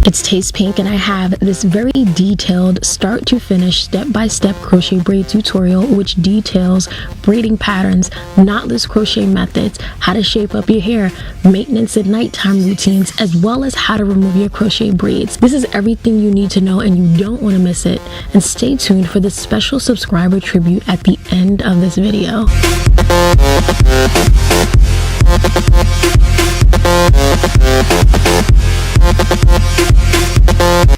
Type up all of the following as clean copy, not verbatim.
It's Tastepink, and I have this very detailed start to finish step-by-step crochet braid tutorial which details braiding patterns, knotless crochet methods, how to shape up your hair, maintenance and nighttime routines, as well as how to remove your crochet braids. This is everything you need to know and you don't want to miss it. And stay tuned for the special subscriber tribute at the end of this video.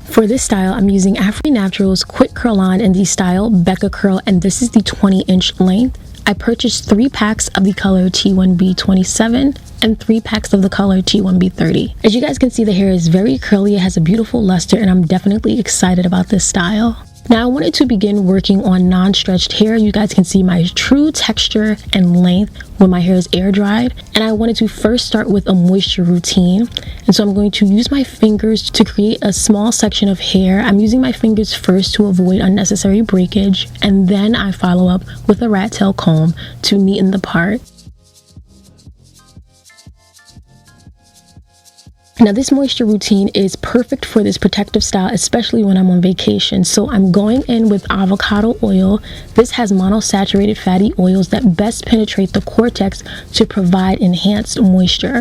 For this style, I'm using AFRINAPTURAL's Quick Curl On in the style BECCA Curl, and this is the 20-inch length. I purchased 3 packs of the color T1B27 and 3 packs of the color T1B30. As you guys can see, the hair is very curly, it has a beautiful luster, and I'm definitely excited about this style. Now I wanted to begin working on non-stretched hair. You guys can see my true texture and length when my hair is air dried, and I wanted to first start with a moisture routine. And so I'm going to use my fingers to create a small section of hair. I'm using my fingers first to avoid unnecessary breakage, and then I follow up with a rat tail comb to neaten the part. Now this moisture routine is perfect for this protective style, especially when I'm on vacation. So I'm going in with avocado oil. This has monosaturated fatty oils that best penetrate the cortex to provide enhanced moisture.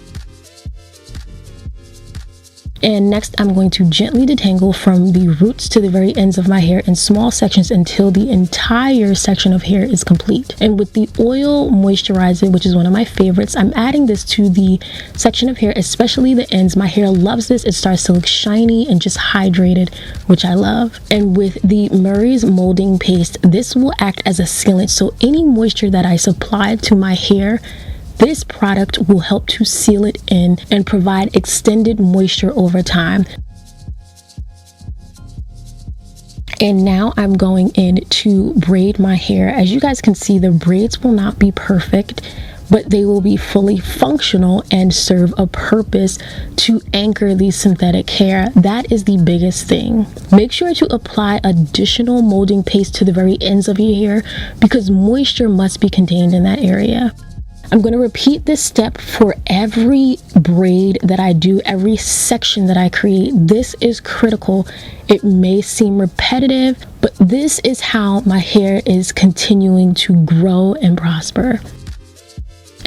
And next, I'm going to gently detangle from the roots to the very ends of my hair in small sections until the entire section of hair is complete. And with the oil moisturizer, which is one of my favorites, I'm adding this to the section of hair, especially the ends. My hair loves this. It starts to look shiny and just hydrated, which I love. And with the Murray's molding paste, this will act as a sealant. So any moisture that I supply to my hair, this product will help to seal it in and provide extended moisture over time. And now I'm going in to braid my hair. As you guys can see, the braids will not be perfect, but they will be fully functional and serve a purpose to anchor the synthetic hair. That is the biggest thing. Make sure to apply additional molding paste to the very ends of your hair because moisture must be contained in that area. I'm going to repeat this step for every braid that I do, every section that I create. This is critical. It may seem repetitive, but this is how my hair is continuing to grow and prosper.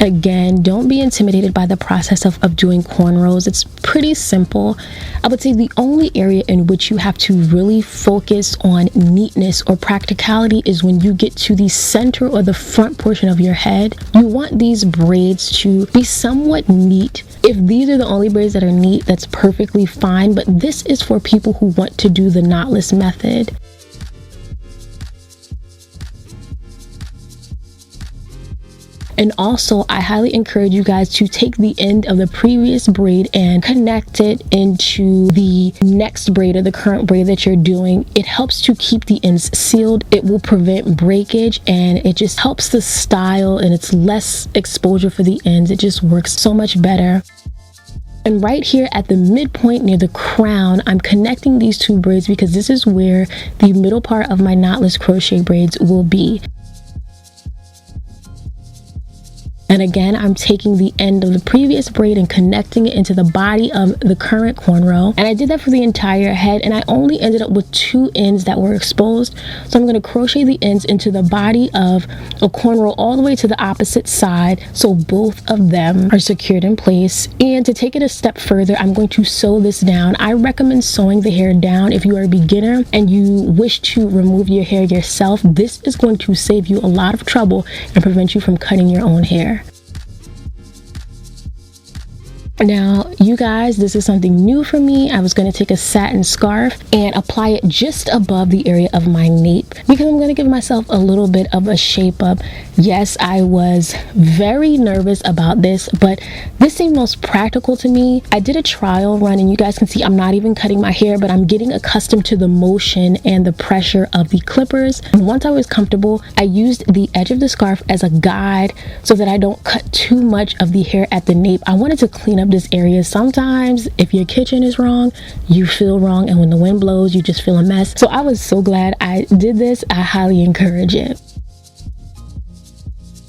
Again, don't be intimidated by the process of doing cornrows. It's pretty simple. I would say the only area in which you have to really focus on neatness or practicality is when you get to the center or the front portion of your head. You want these braids to be somewhat neat. If these are the only braids that are neat, that's perfectly fine, but this is for people who want to do the knotless method. And also, I highly encourage you guys to take the end of the previous braid and connect it into the next braid or the current braid that you're doing. It helps to keep the ends sealed. It will prevent breakage and it just helps the style, and it's less exposure for the ends. It just works so much better. And right here at the midpoint near the crown, I'm connecting these 2 braids because this is where the middle part of my knotless crochet braids will be. And again, I'm taking the end of the previous braid and connecting it into the body of the current cornrow. And I did that for the entire head, and I only ended up with 2 ends that were exposed. So I'm going to crochet the ends into the body of a cornrow all the way to the opposite side, so both of them are secured in place. And to take it a step further, I'm going to sew this down. I recommend sewing the hair down if you are a beginner and you wish to remove your hair yourself. This is going to save you a lot of trouble and prevent you from cutting your own hair. Now, you guys, this is something new for me. I was going to take a satin scarf and apply it just above the area of my nape because I'm going to give myself a little bit of a shape up. Yes, I was very nervous about this, but this seemed most practical to me. I did a trial run and you guys can see I'm not even cutting my hair, but I'm getting accustomed to the motion and the pressure of the clippers. And once I was comfortable, I used the edge of the scarf as a guide so that I don't cut too much of the hair at the nape. I wanted to clean up this area. Sometimes if your kitchen is wrong, you feel wrong, and when the wind blows, you just feel a mess. So I was so glad I did this. I highly encourage it.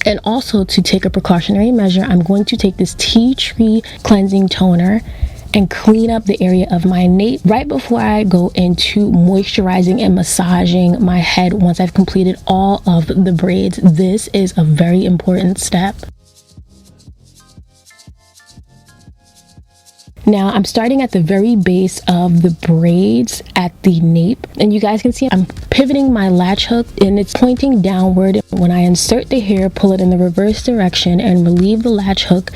And also, to take a precautionary measure, I'm going to take this tea tree cleansing toner and clean up the area of my nape right before I go into moisturizing and massaging my head once I've completed all of the braids. This is a very important step. Now I'm starting at the very base of the braids at the nape, and you guys can see I'm pivoting my latch hook and it's pointing downward. When I insert the hair, pull it in the reverse direction and relieve the latch hook.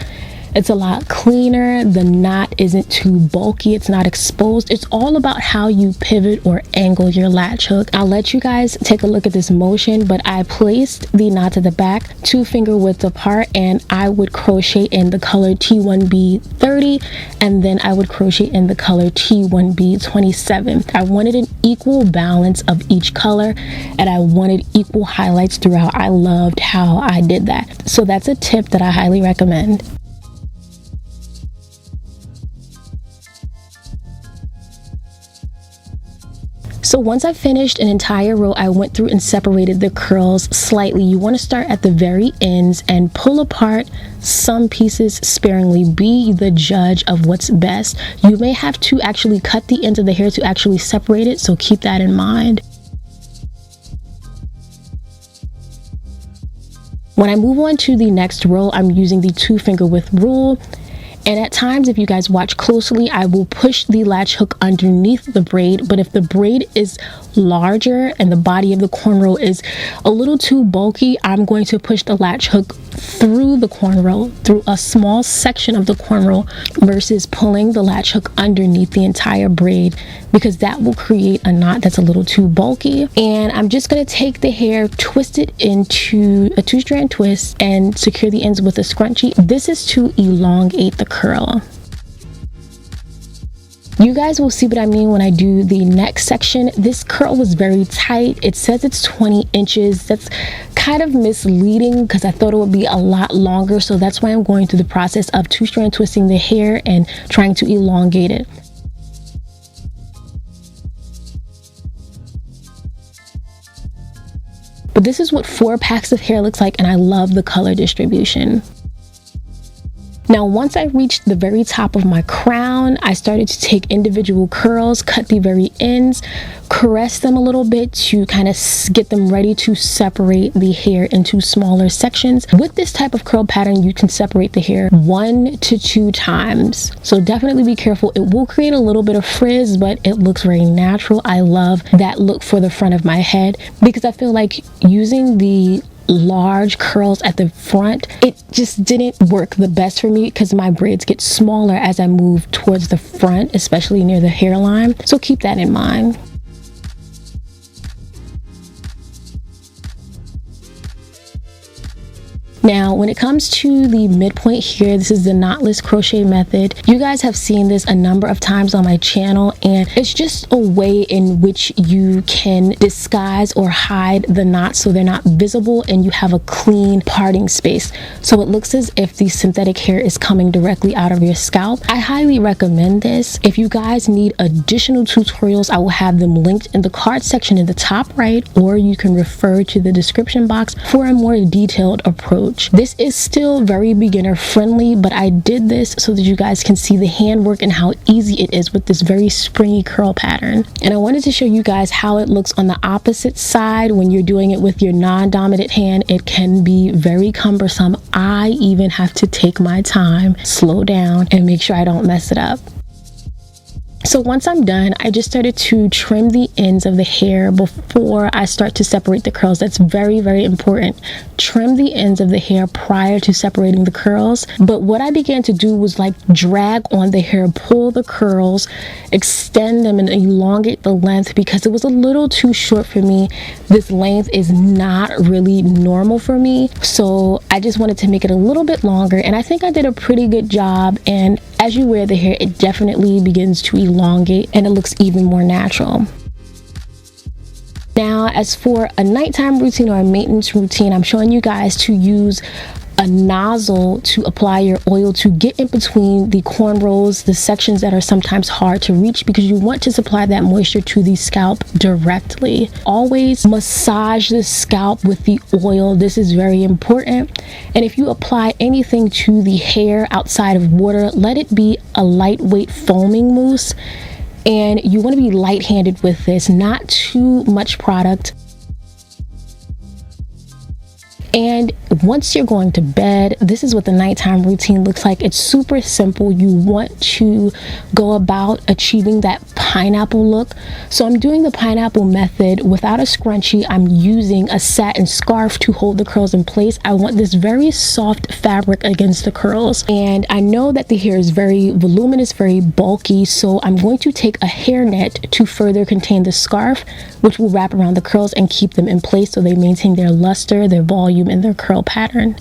It's a lot cleaner. The knot isn't too bulky. It's not exposed. It's all about how you pivot or angle your latch hook. I'll let you guys take a look at this motion, but I placed the knot at the back 2 finger widths apart, and I would crochet in the color T1B 30, and then I would crochet in the color T1B 27. I wanted an equal balance of each color, and I wanted equal highlights throughout. I loved how I did that. So that's a tip that I highly recommend. So once I finished an entire row, I went through and separated the curls slightly. You want to start at the very ends and pull apart some pieces sparingly. Be the judge of what's best. You may have to actually cut the ends of the hair to actually separate it, so keep that in mind. When I move on to the next row, I'm using the 2 finger width rule. And at times, if you guys watch closely, I will push the latch hook underneath the braid. But if the braid is larger and the body of the cornrow is a little too bulky, I'm going to push the latch hook through the cornrow, through a small section of the cornrow, versus pulling the latch hook underneath the entire braid, because that will create a knot that's a little too bulky. And I'm just going to take the hair, twist it into a 2-strand twist, and secure the ends with a scrunchie. This is to elongate the curl. You guys will see what I mean when I do the next section. This curl was very tight. It says it's 20 inches. That's kind of misleading because I thought it would be a lot longer. So that's why I'm going through the process of 2-strand twisting the hair and trying to elongate it. But this is what 4 packs of hair looks like, and I love the color distribution. Now, once I reached the very top of my crown, I started to take individual curls, cut the very ends, caress them a little bit to kind of get them ready to separate the hair into smaller sections. With this type of curl pattern, you can separate the hair 1 to 2 times. So definitely be careful. It will create a little bit of frizz, but it looks very natural. I love that look for the front of my head because I feel like using the large curls at the front, it just didn't work the best for me because my braids get smaller as I move towards the front, especially near the hairline. So keep that in mind. Now, when it comes to the midpoint here, this is the knotless crochet method. You guys have seen this a number of times on my channel, and it's just a way in which you can disguise or hide the knots so they're not visible and you have a clean parting space. So it looks as if the synthetic hair is coming directly out of your scalp. I highly recommend this. If you guys need additional tutorials, I will have them linked in the card section in the top right, or you can refer to the description box for a more detailed approach. This is still very beginner friendly, but I did this so that you guys can see the handwork and how easy it is with this very springy curl pattern. And I wanted to show you guys how it looks on the opposite side when you're doing it with your non-dominant hand. It can be very cumbersome. I even have to take my time, slow down, and make sure I don't mess it up. So once I'm done, I just started to trim the ends of the hair before I start to separate the curls. That's very, very important. Trim the ends of the hair prior to separating the curls. But what I began to do was like drag on the hair, pull the curls, extend them and elongate the length because it was a little too short for me. This length is not really normal for me. So I just wanted to make it a little bit longer, and I think I did a pretty good job. And as you wear the hair, it definitely begins to elongate and it looks even more natural. Now, as for a nighttime routine or a maintenance routine, I'm showing you guys to use a nozzle to apply your oil to get in between the cornrows, the sections that are sometimes hard to reach, because you want to supply that moisture to the scalp directly. Always massage the scalp with the oil. This is very important. And if you apply anything to the hair outside of water, let it be a lightweight foaming mousse. And you want to be light-handed with this, not too much product. And once you're going to bed, this is what the nighttime routine looks like. It's super simple. You want to go about achieving that pineapple look. So I'm doing the pineapple method without a scrunchie. I'm using a satin scarf to hold the curls in place. I want this very soft fabric against the curls. And I know that the hair is very voluminous, very bulky. So I'm going to take a hairnet to further contain the scarf, which will wrap around the curls and keep them in place so they maintain their luster, their volume, and their curl pattern.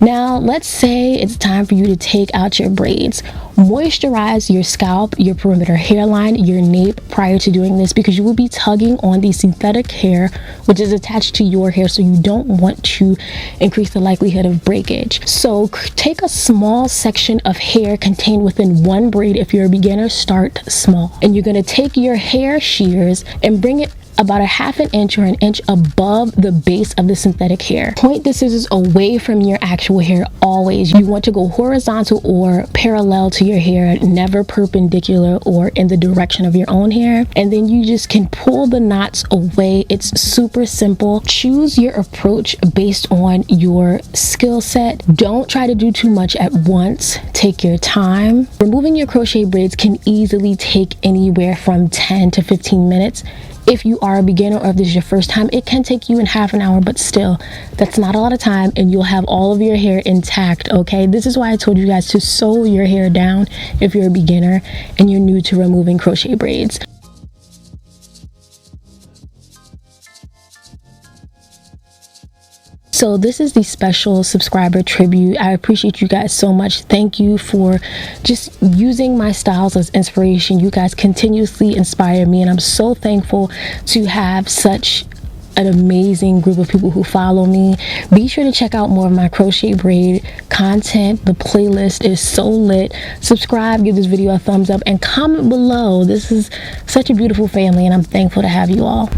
Now, let's say it's time for you to take out your braids. Moisturize your scalp, your perimeter hairline, your nape prior to doing this, because you will be tugging on the synthetic hair which is attached to your hair, so you don't want to increase the likelihood of breakage. So take a small section of hair contained within one braid. If you're a beginner, start small. And you're going to take your hair shears and bring it about a ½ an inch or an inch above the base of the synthetic hair. Point the scissors away from your actual hair always. You want to go horizontal or parallel to your hair, never perpendicular or in the direction of your own hair. And then you just can pull the knots away. It's super simple. Choose your approach based on your skill set. Don't try to do too much at once. Take your time. Removing your crochet braids can easily take anywhere from 10 to 15 minutes. If you are a beginner or if this is your first time, it can take you in ½ an hour, but still, that's not a lot of time and you'll have all of your hair intact, okay? This is why I told you guys to sew your hair down if you're a beginner and you're new to removing crochet braids. So this is the special subscriber tribute. I appreciate you guys so much. Thank you for just using my styles as inspiration. You guys continuously inspire me, and I'm so thankful to have such an amazing group of people who follow me. Be sure to check out more of my crochet braid content. The playlist is so lit. Subscribe, give this video a thumbs up, and comment below. This is such a beautiful family, and I'm thankful to have you all.